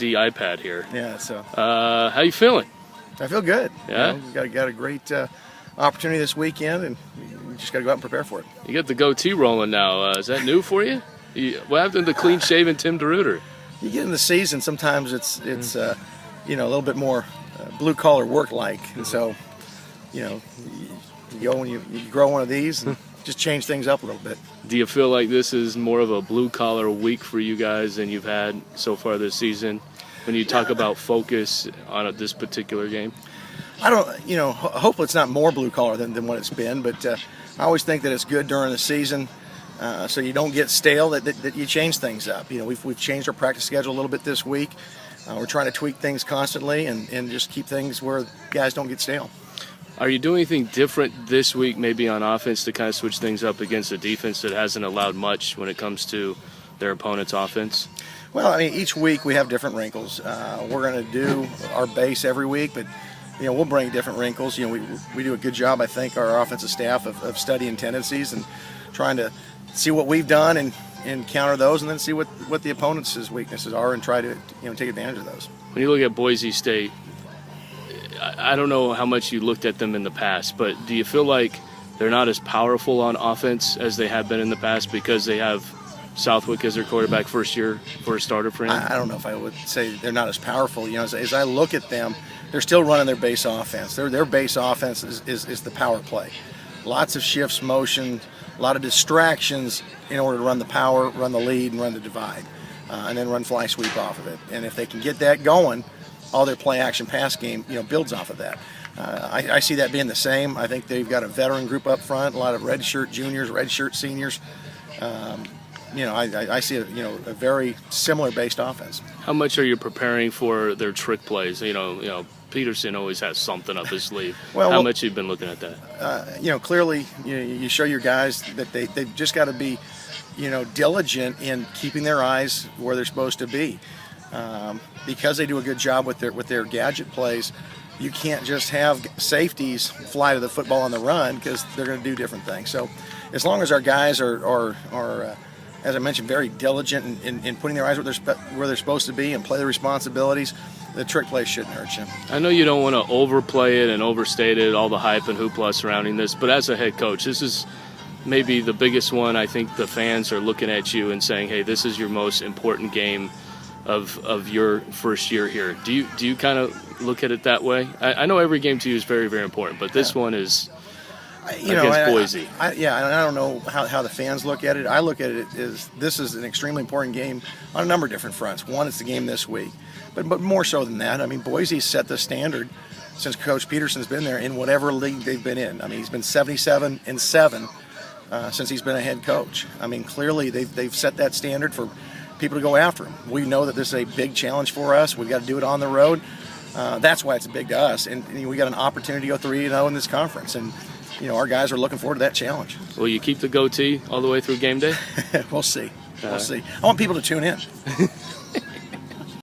HD iPad here. Yeah. So. How you feeling? I feel good. Yeah. We got a great opportunity this weekend, and we just got to go out and prepare for it. You got the goatee rolling now. Is that new for you? What happened to clean-shaven Tim Deruyter? You get in the season, sometimes it's a little bit more blue-collar work-like, and so you go when you grow one of these and just change things up a little bit. Do you feel like this is more of a blue-collar week for you guys than you've had so far this season? When you talk about focus on this particular game? I don't, hopefully it's not more blue-collar than what it's been, but I always think that it's good during the season so you don't get stale, that you change things up. We've changed our practice schedule a little bit this week. We're trying to tweak things constantly and just keep things where guys don't get stale. Are you doing anything different this week, maybe on offense, to kind of switch things up against a defense that hasn't allowed much when it comes to their opponent's offense? Well, I mean, each week we have different wrinkles. We're going to do our base every week, but we'll bring different wrinkles. We do a good job, I think, our offensive staff of studying tendencies and trying to see what we've done and counter those, and then see what the opponent's weaknesses are and try to take advantage of those. When you look at Boise State, I don't know how much you looked at them in the past, but do you feel like they're not as powerful on offense as they have been in the past because they have Southwick as their quarterback first starter for him? I don't know if I would say they're not as powerful. As I look at them, they're still running their base offense. Their base offense is the power play. Lots of shifts, motion, a lot of distractions in order to run the power, run the lead, and run the divide, and then run fly sweep off of it. And if they can get that going, all their play action pass game builds off of that. I see that being the same. I think they've got a veteran group up front, a lot of redshirt juniors, redshirt seniors. I see a very similar based offense. How much are you preparing for their trick plays? Peterson always has something up his sleeve. How much have you been looking at that? Clearly, you show your guys that they've just got to be, diligent in keeping their eyes where they're supposed to be. Because they do a good job with their gadget plays, you can't just have safeties fly to the football on the run because they're going to do different things. So, as long as our guys are as I mentioned, very diligent in putting their eyes where they're supposed to be and play their responsibilities, the trick plays shouldn't hurt you. I know you don't want to overplay it and overstate it, all the hype and hoopla surrounding this, but as a head coach, this is maybe the biggest one. I think the fans are looking at you and saying, hey, this is your most important game of your first year here. Do you kind of look at it that way? I know every game to you is very, very important, but this one is against Boise. I don't know how the fans look at it. I look at it as this is an extremely important game on a number of different fronts. One, it's the game this week, but more so than that. I mean, Boise's set the standard since Coach Peterson's been there in whatever league they've been in. I mean, he's been 77-7 since he's been a head coach. I mean, clearly they've set that standard for people to go after him. We know that this is a big challenge for us. We've got to do it on the road. That's why it's big to us, and we got an opportunity to go 3-0 in this conference, and our guys are looking forward to that challenge. Will you keep the goatee all the way through game day? We'll see. We'll see. I want people to tune in.